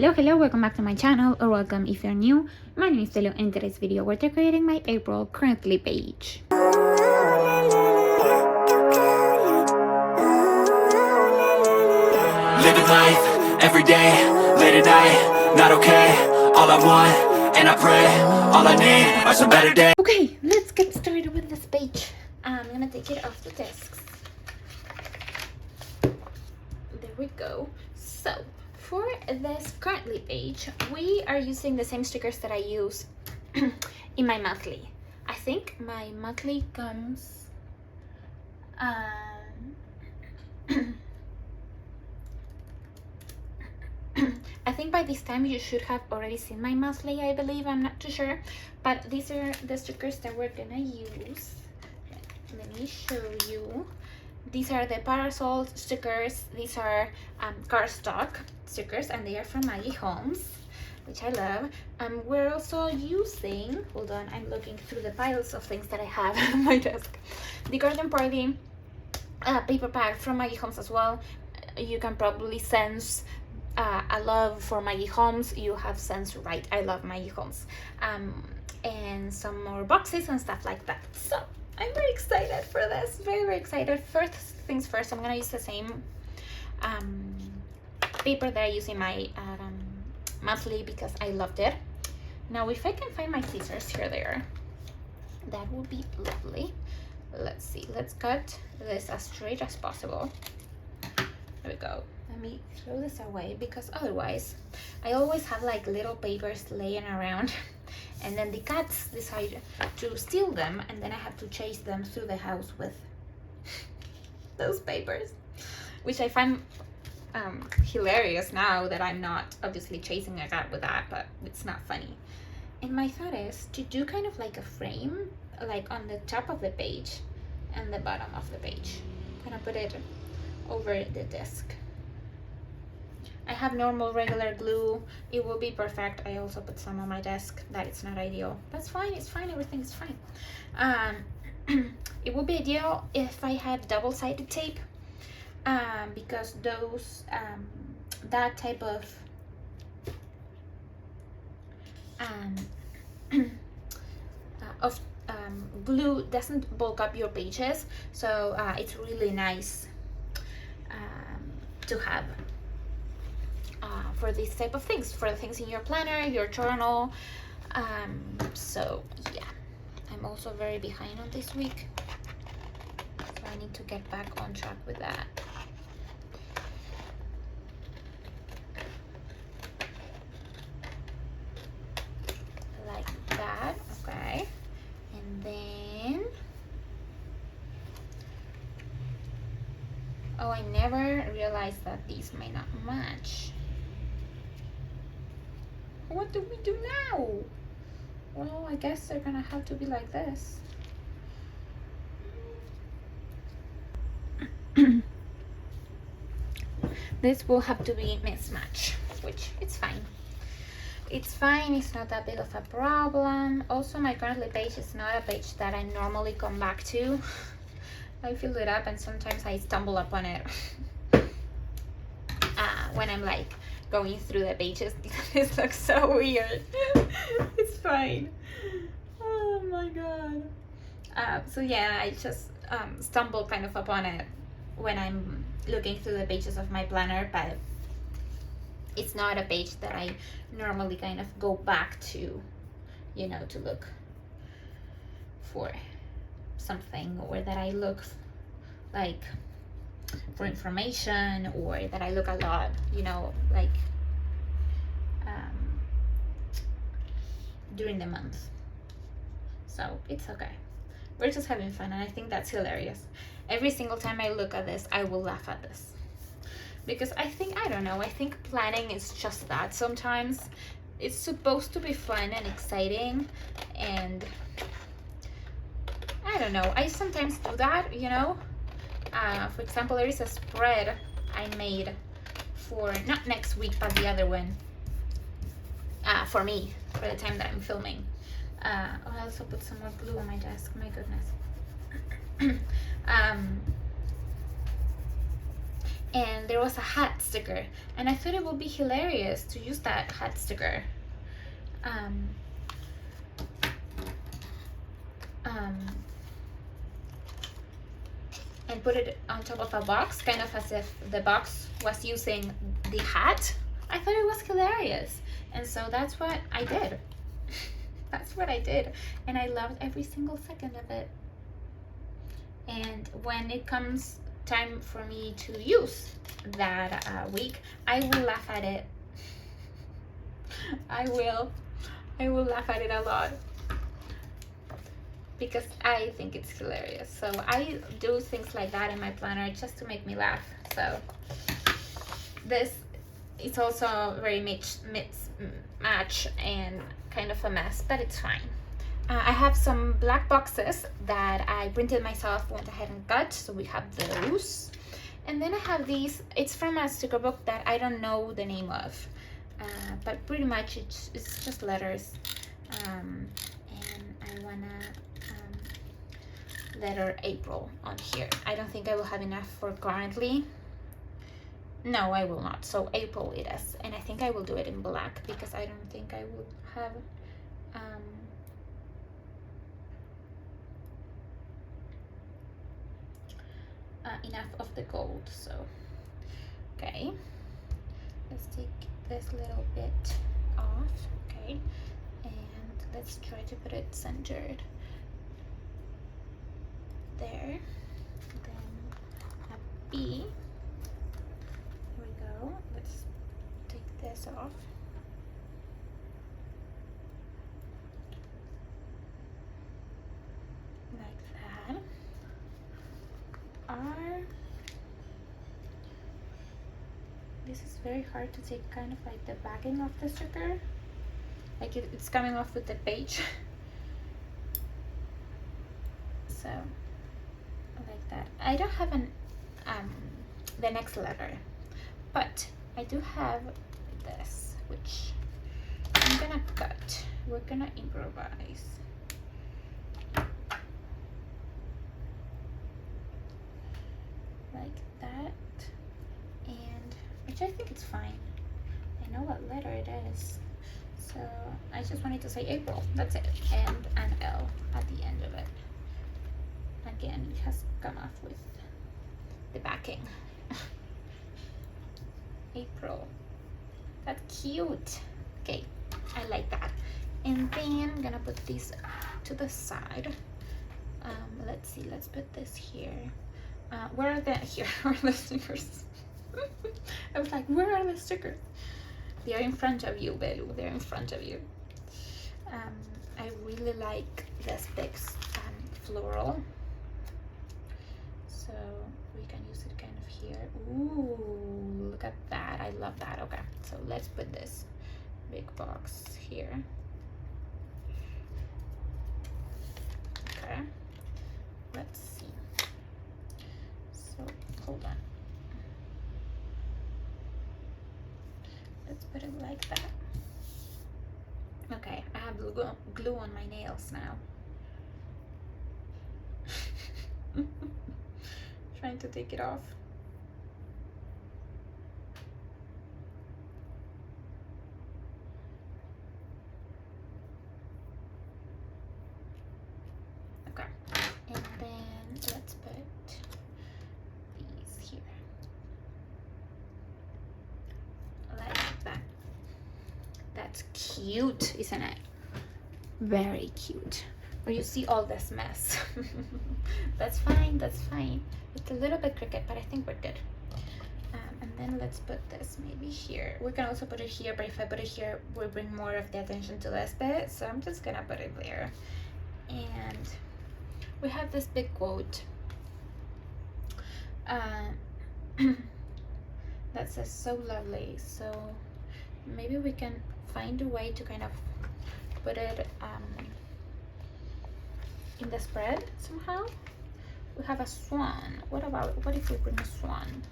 Hello, welcome back to my channel, or welcome if you're new. My name is Telo, and in today's video we're decorating my April currently page. Living life, every day, late at night, not okay. All I want, and I pray, all I need are some better days. Okay, let's get started with this page. I'm gonna take it off the discs. There we go. So, for this currently page, we are using the same stickers that I use in my monthly. I think my monthly comes I think by this time you should have already seen my monthly, I believe. I'm not too sure, but these are the stickers that we're gonna use. Let me show you. These are the parasol stickers. These are cardstock stickers, and they are from Maggie Holmes, which I love. We're also using, hold on, I'm looking through the piles of things that I have on my desk. The Garden Party paper pack from Maggie Holmes as well. You can probably sense a love for Maggie Holmes. You have sensed right, I love Maggie Holmes. And some more boxes and stuff like that. So I'm very excited for this, very excited. First things first, I'm gonna use the same paper that I use in my monthly because I loved it. Now if I can find my scissors, here they are, that would be lovely. Let's see, let's cut this as straight as possible. There we go. Let me throw this away because otherwise I always have like little papers laying around and then the cats decide to steal them, and then I have to chase them through the house with those papers, which I find hilarious now that I'm not obviously chasing a cat with that, but it's not funny. And my thought is to do kind of like a frame, like on the top of the page and the bottom of the page. I'm gonna put it over the disc. I have normal regular glue. It will be perfect. I also put some on my desk. That it's not ideal. That's fine. It's fine. Everything is fine. It would be ideal if I had double-sided tape, because those that type of glue doesn't bulk up your pages, so it's really nice to have for these type of things, for the things in your planner, your journal. So yeah, I'm also very behind on this week, so I need to get back on track with that. Like that, okay. And then, oh, I never realized that these may not match. What do we do now? Well, I guess they're gonna have to be like this. This will have to be mismatch, which it's fine. It's fine, it's not that big of a problem. Also, my currently page is not a page that I normally come back to. I fill it up and sometimes I stumble upon it when I'm like going through the pages. This looks so weird. It's fine. Oh my god. So yeah, I just stumble kind of upon it when I'm looking through the pages of my planner, but it's not a page that I normally kind of go back to, you know, to look for something, or that I look like for information, or that I look a lot, you know, like during the month. So it's okay. We're just having fun, and I think that's hilarious. Every single time I look at this, I will laugh at this, because I think, I don't know, I think planning is just that. Sometimes it's supposed to be fun and exciting, and I don't know, I sometimes do that, you know. For example, there is a spread I made for, not next week, but the other one, for me, for the time that I'm filming. I also put some more glue on my desk, my goodness. and there was a hat sticker, and I thought it would be hilarious to use that hat sticker. And put it on top of a box, kind of as if the box was using the hat. I thought it was hilarious, and so that's what I did. That's what I did, and I loved every single second of it. And when it comes time for me to use that week, I will laugh at it. I will laugh at it a lot, because I think it's hilarious. So I do things like that in my planner just to make me laugh. So this is also very match and kind of a mess, but it's fine. I have some black boxes that I printed myself, went ahead and cut, so we have those. And then I have these, it's from a sticker book that I don't know the name of, but pretty much it's just letters. And I wanna letter April on here. I don't think I will have enough for currently. No, I will not. So April it is, and I think I will do it in black because I don't think I will have enough of the gold. So okay, let's take this little bit off. Okay, and let's try to put it centered there. Then a B. Here we go. Let's take this off. Like that. R. This is very hard to take, kind of like the backing of the sticker. Like it's coming off with the page. So like that. I don't have the next letter, but I do have this, which I'm gonna cut. We're gonna improvise. Like that, and which I think it's fine. I know what letter it is, so I just wanted to say April. That's it, and an L at the end of it. Again, it has come off with the backing. April. That's cute. Okay, I like that. And then I'm gonna put these to the side. Let's see, let's put this here. Where are the, here are the stickers. I was like, where are the stickers? They are in front of you, Belu, they're in front of you. I really like this big floral. So we can use it kind of here. Ooh, look at that, I love that. Okay, so let's put this big box here. Okay, let's see. So hold on, let's put it like that. Okay, I have glue on my nails now. Trying to take it off. Okay, and then let's put these here. Like that. That's cute, isn't it? Very cute. Or you see all this mess. That's fine, that's fine. It's a little bit crooked, but I think we're good. And then let's put this maybe here. We can also put it here, but if I put it here, we'll bring more of the attention to this bit. So I'm just gonna put it there. And we have this big quote that says so lovely. So maybe we can find a way to kind of put it in the spread somehow. We have a swan. What if we bring a swan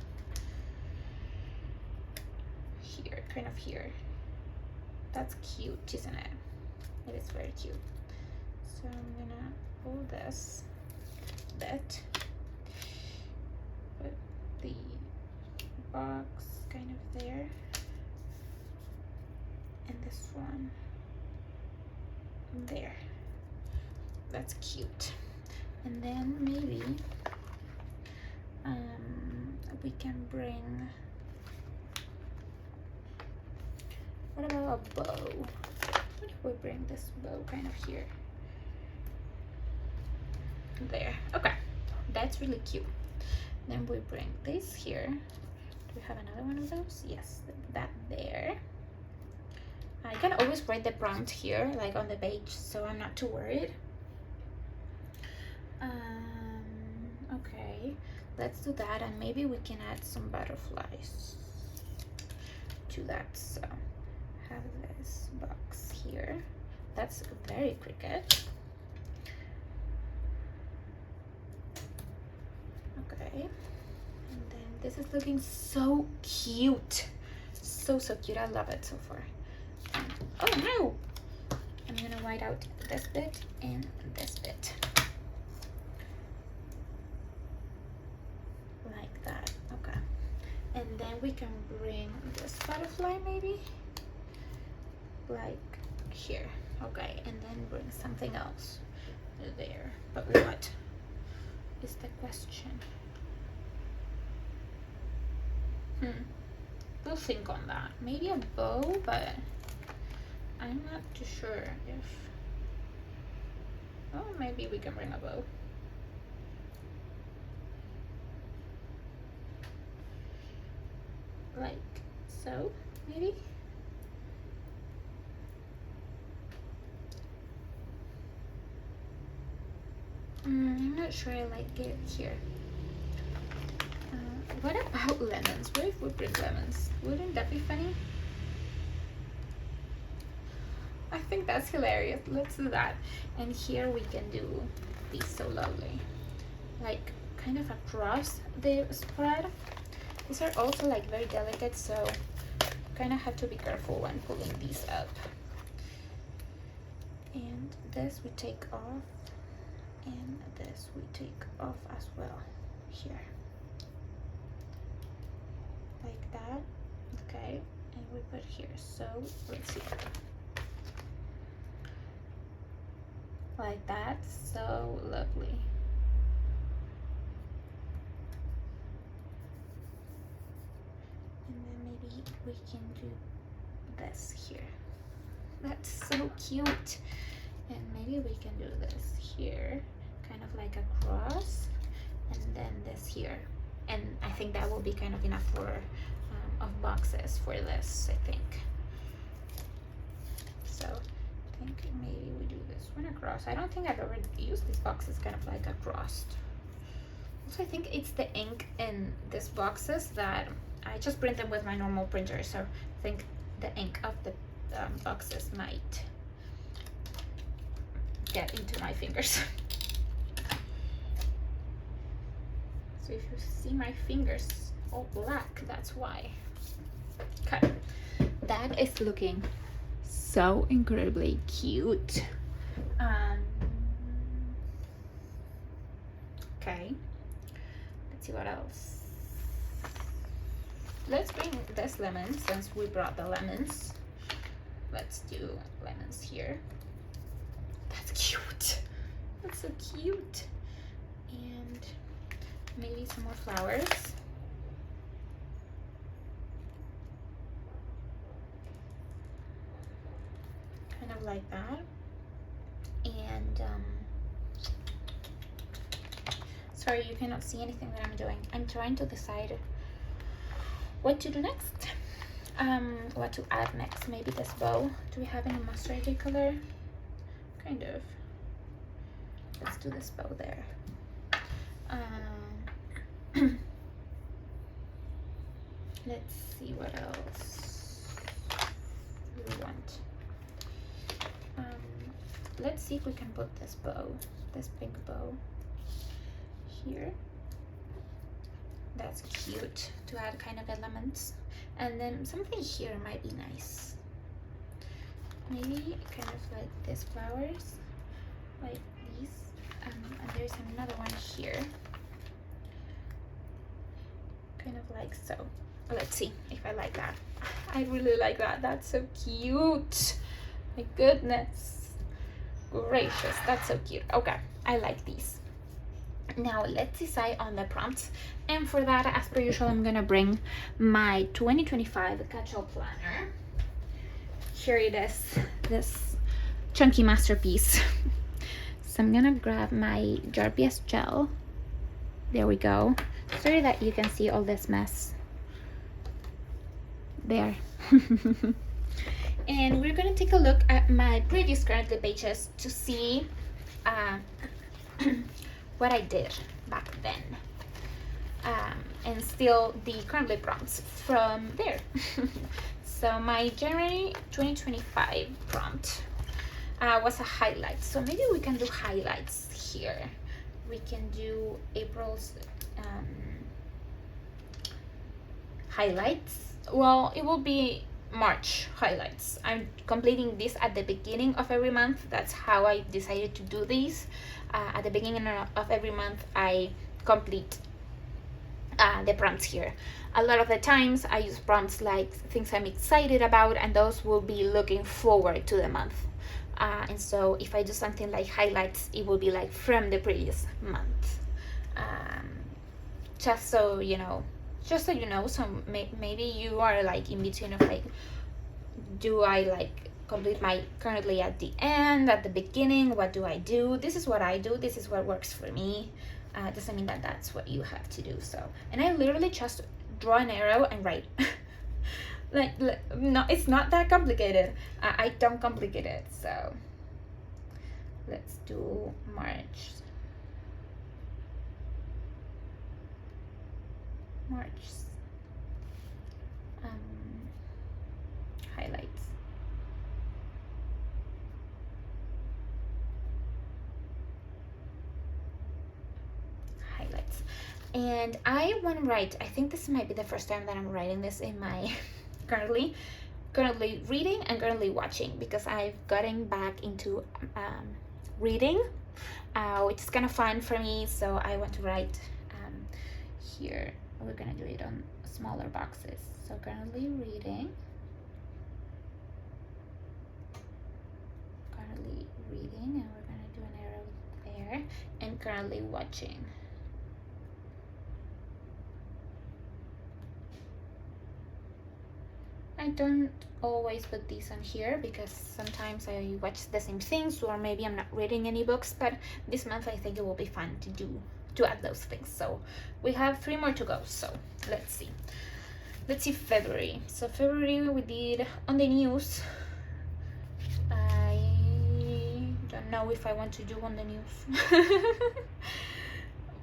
here, kind of here? That's cute, isn't it? It is very cute. So I'm gonna pull this bit, put the box kind of there, and this one there. That's cute. And then maybe we can bring, what about a bow? What if we bring this bow kind of here? There. Okay, that's really cute. Then we bring this here. Do we have another one of those? Yes, that there. I can always write the prompt here, like on the page, so I'm not too worried. Okay, let's do that, and maybe we can add some butterflies to that. So have this box here. That's very Cricut. Okay, and then this is looking so cute, so cute. I love it so far. Oh no, I'm gonna white out this bit and this bit like that. Okay, and then we can bring this butterfly maybe like here. Okay, and then bring something else there. But what is the question? We'll think on that. Maybe a bow, but I'm not too sure if, oh, maybe we can bring a bow. Like so, maybe? I'm not sure I like it here. What about lemons? What if we bring lemons? Wouldn't that be funny? I think that's hilarious. Let's do that. And here we can do these so lovely, like kind of across the spread. These are also like very delicate, so kind of have to be careful when pulling these up. And this we take off, and this we take off as well here, like that. Okay, and we put here. So let's see, like that. So lovely. And then maybe we can do this here. That's so cute. And maybe we can do this here, kind of like a cross, and then this here. And I think that will be kind of enough for of boxes for this, I think. So I think maybe we do this one across. I don't think I've ever used these boxes kind of like a cross. Also, I think it's the ink in these boxes that I just print them with my normal printer, so I think the ink of the boxes might get into my fingers. So if you see my fingers all black, that's why. Okay, that is looking so incredibly cute. Okay, let's see what else. Let's bring this lemon, since we brought the lemons. Let's do lemons here. That's cute. That's so cute. And maybe some more flowers. Kind of like that. And sorry, you cannot see anything that I'm doing. I'm trying to decide what to do next. What to add next. Maybe this bow. Do we have any mustard color? Kind of. Let's do this bow there. Let's see what else we want. Let's see if we can put this bow, this pink bow here. That's cute to add kind of elements. And then something here might be nice. Maybe kind of like these flowers, like these. And there's another one here. Kind of like so. Let's see if I like that. I really like that. That's so cute. My goodness gracious, that's so cute. Okay, I like these. Now let's decide on the prompts, and for that, as per usual, I'm gonna bring my 2025 catch-all planner. Here it is, this chunky masterpiece. So I'm gonna grab my Jarpies gel. There we go, so that you can see all this mess there. And we're gonna take a look at my previous currently pages to see what I did back then, and still the currently prompts from there. So my January 2025 prompt was a highlight, so maybe we can do highlights here. We can do April's highlights. Well, it will be March highlights. I'm completing this at the beginning of every month. That's how I decided to do these. At the beginning of every month, I complete the prompts here. A lot of the times I use prompts like things I'm excited about, and those will be looking forward to the month. And so if I do something like highlights, it will be like from the previous month. Just so you know, so maybe you are like in between of like, do I like complete my currently at the end, at the beginning? What do I do? This is what I do. This is what works for me. Doesn't mean that that's what you have to do. So, and I literally just draw an arrow and write. No, it's not that complicated. I don't complicate it. So let's do March. Highlights. And I want to write, I think this might be the first time that I'm writing this in my currently reading and currently watching, because I've gotten back into reading, which is kind of fun for me. So I want to write here. We're gonna do it on smaller boxes. So currently reading, and we're gonna do an arrow there, and currently watching. I don't always put these on here because sometimes I watch the same things, or maybe I'm not reading any books, but this month I think it will be fun to add those things. So we have 3 more to go, so let's see February. So February we did on the news. I don't know if I want to do on the news.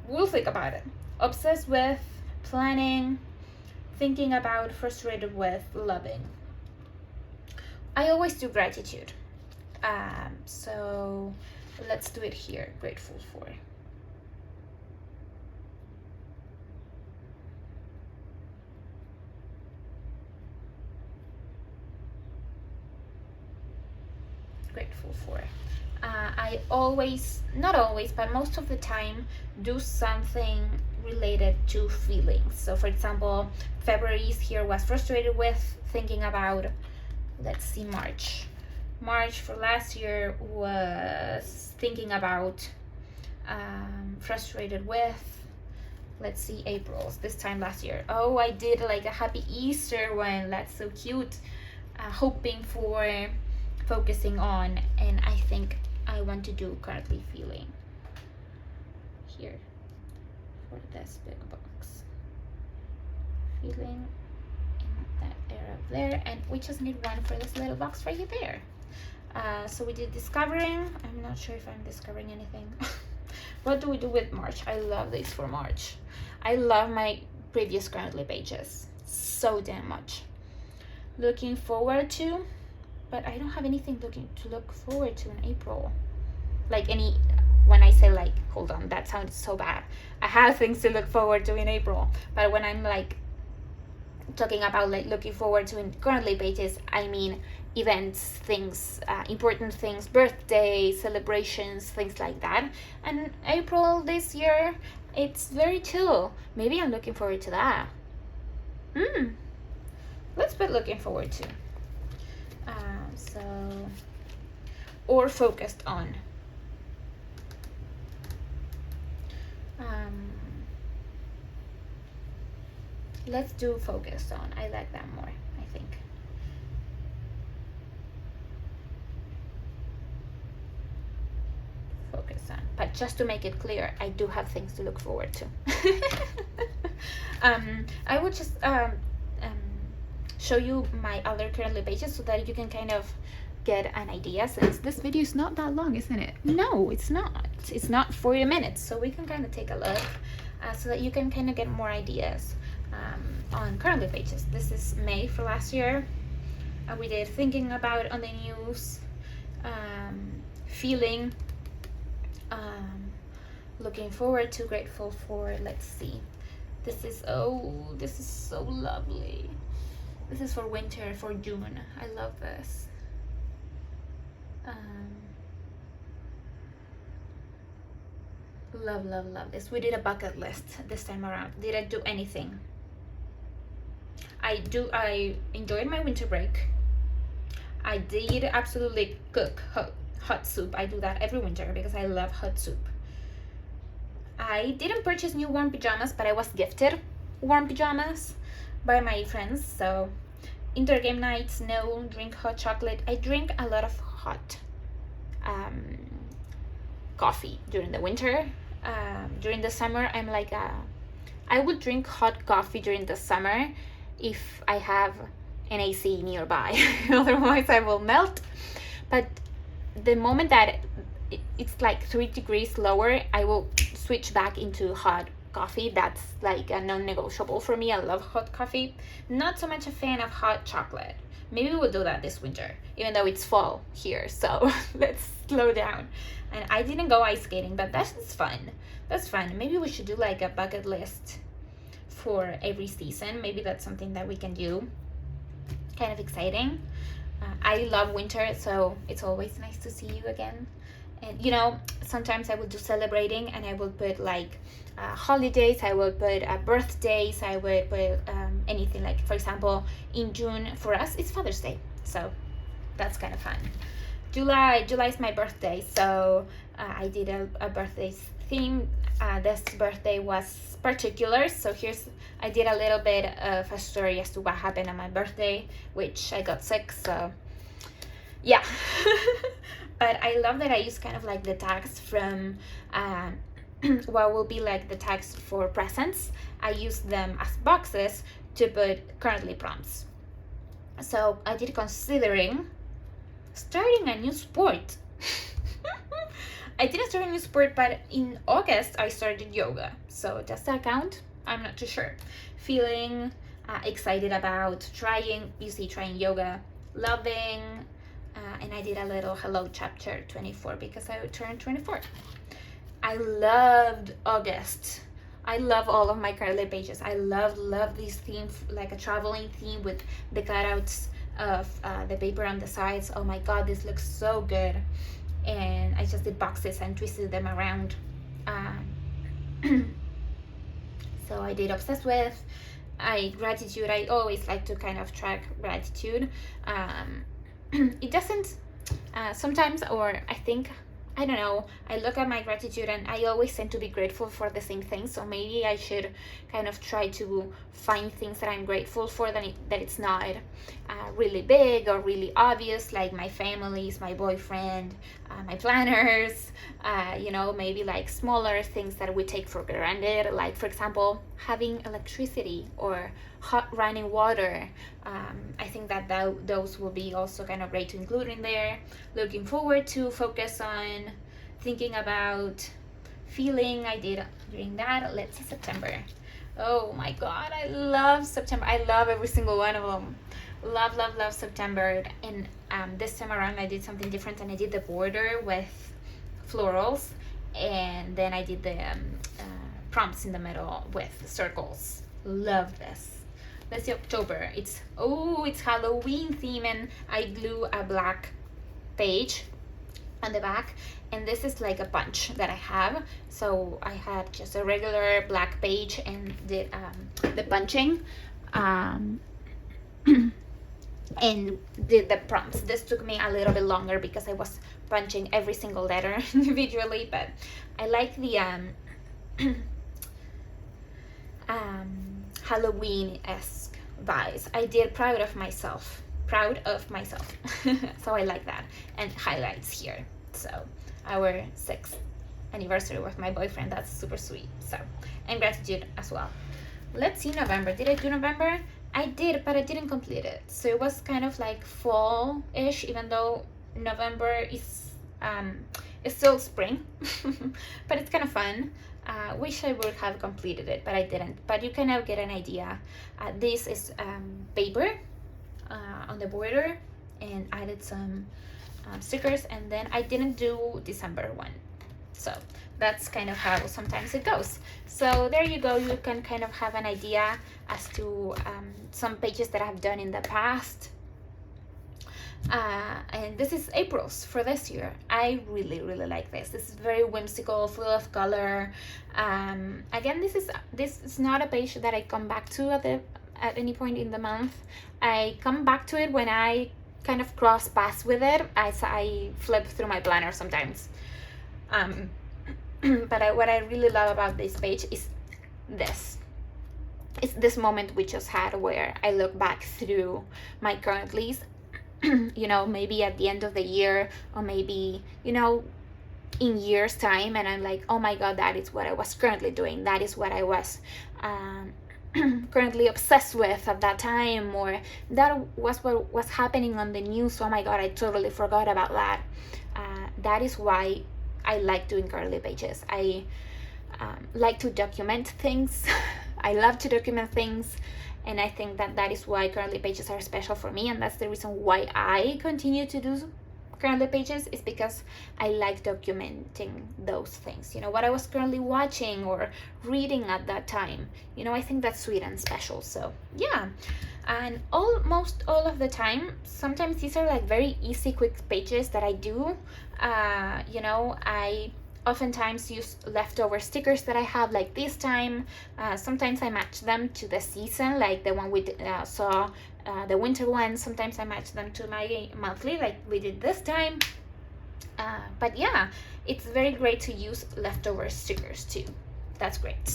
We'll think about it. Obsessed with, planning, thinking about, frustrated with, loving. I always do gratitude. So let's do it here. Grateful for. I always, not always, but most of the time, do something related to feelings. So for example, February's here was frustrated with, thinking about. Let's see, March for last year was thinking about, frustrated with. Let's see, April's this time last year. Oh, I did like a happy Easter one. That's so cute. Hoping for, focusing on, and I think I want to do currently feeling here for this big box. Feeling in that area there, and we just need one for this little box right there. So we did discovering. I'm not sure if I'm discovering anything. What do we do with March? I love this for March. I love my previous currently pages so damn much. Looking forward to, but I don't have anything to look forward to in April. Like any, when I say like, hold on, that sounds so bad. I have things to look forward to in April, but when I'm like talking about like looking forward to in currently pages, I mean events, things, important things, birthdays, celebrations, things like that. And April this year, it's very chill. Maybe I'm looking forward to that. Let's put looking forward to. So, or focused on. Let's do focused on. I like that more, I think. Focus on. But just to make it clear, I do have things to look forward to. I would just show you my other currently pages so that you can kind of get an idea, since this video is not that long, isn't it? No, it's not. It's not 40 minutes, so we can kind of take a look so that you can kind of get more ideas on currently pages. This is May for last year. We did thinking about on the news, feeling, looking forward to, grateful for. Let's see. This is so lovely. This is for winter, for June. I love this. Love this. We did a bucket list this time around. Did I do anything? I enjoyed my winter break. I did absolutely cook hot soup. I do that every winter because I love hot soup. I didn't purchase new warm pajamas, but I was gifted warm pajamas by my friends. So indoor game nights, no, drink hot chocolate. I drink a lot of hot coffee during the winter. During the summer, I'm like I would drink hot coffee during the summer if I have an AC nearby. Otherwise I will melt. But the moment that it's like 3 degrees lower, I will switch back into hot coffee. That's like a non-negotiable for me. I love hot coffee. Not so much a fan of hot chocolate. Maybe we'll do that this winter, even though it's fall here, so let's slow down. And I didn't go ice skating, but that's fun. That's fun. Maybe we should do like a bucket list for every season. Maybe that's something that we can do. Kind of exciting. I love winter, so it's always nice to see you again. And you know, sometimes I will do celebrating, and I will put like holidays, I will put birthdays, I would put anything. Like for example, in June for us it's Father's Day, so that's kind of fun. July is my birthday, so I did a birthday theme. This birthday was particular, so I did a little bit of a story as to what happened on my birthday, which I got sick, so yeah. But I love that I use kind of like the tags from what will be like the tags for presents. I use them as boxes to put currently prompts. So I did considering starting a new sport. I didn't start a new sport, but in August I started yoga. So does that count? I'm not too sure. Feeling excited about trying yoga, loving, and I did a little hello chapter 24 because I turned 24. I loved August. I love all of my curly pages. I love these themes, like a traveling theme with the cutouts of the paper on the sides. Oh my god, this looks so good. And I just did boxes and twisted them around. So I did obsessed with. Gratitude. I always like to kind of track gratitude. It doesn't sometimes, or I don't know, I look at my gratitude and I always tend to be grateful for the same things, so maybe I should kind of try to find things that I'm grateful for that it's not really big or really obvious, like my families, my boyfriend, my planners, you know, maybe like smaller things that we take for granted, like for example having electricity or hot running water. I think that those will be also kind of great to include in there. Looking forward to, focus on, thinking about, feeling. I did during that. Let's see, September. Oh my god, I love September. I love every single one of them. Love September. And this time around I did something different, and I did the border with florals, and then I did the prompts in the middle with circles. Love this. Let's see, October. It's Halloween theme, and I glue a black page on the back, and this is like a bunch that I have. So I had just a regular black page and did the bunching and did the prompts. This took me a little bit longer because I was punching every single letter individually, but I like the Halloween-esque vibes. I did proud of myself, so I like that, and highlights here. So our 6th anniversary with my boyfriend, that's super sweet. So, and gratitude as well. Let's see, November. Did I do November? I did, but I didn't complete it. So it was kind of like fall-ish, even though November is it's still spring, but it's kind of fun. Wish I would have completed it, but I didn't. But you kind of get an idea. This is paper on the border, and added some stickers, and then I didn't do December one. So that's kind of how sometimes it goes. So there you go. You can kind of have an idea as to some pages that I've done in the past. And this is April's for this year. I really like this. This is very whimsical, full of color. Again, this is not a page that I come back to at any point in the month. I come back to it when I kind of cross paths with it as I flip through my planner sometimes. But what I really love about this page is this. It's this moment we just had where I look back through my current list, you know, maybe at the end of the year, or maybe, you know, in years time, and I'm like, oh my god, that is what I was currently doing, that is what I was currently obsessed with at that time, or that was what was happening on the news. Oh my god, I totally forgot about that. That is why I like doing curly pages. I like to document things. I love to document things, and I think that is why curly pages are special for me, and that's the reason why I continue to do curly pages, is because I like documenting those things, you know, what I was currently watching or reading at that time. You know, I think that's sweet and special. So yeah, and almost all of the time, sometimes these are like very easy, quick pages that I do. You know, I oftentimes use leftover stickers that I have, like this time. Sometimes I match them to the season, like the one we saw, the winter one. Sometimes I match them to my monthly, like we did this time. But yeah, it's very great to use leftover stickers too. That's great.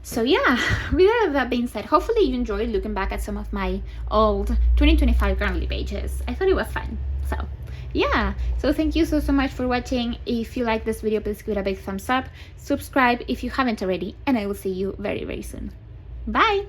So yeah, with all of that being said, hopefully you enjoyed looking back at some of my old 2025 curly pages. I thought it was fun. So yeah, so thank you so much for watching. If you like this video, please give it a big thumbs up, subscribe if you haven't already, and I will see you very soon. Bye.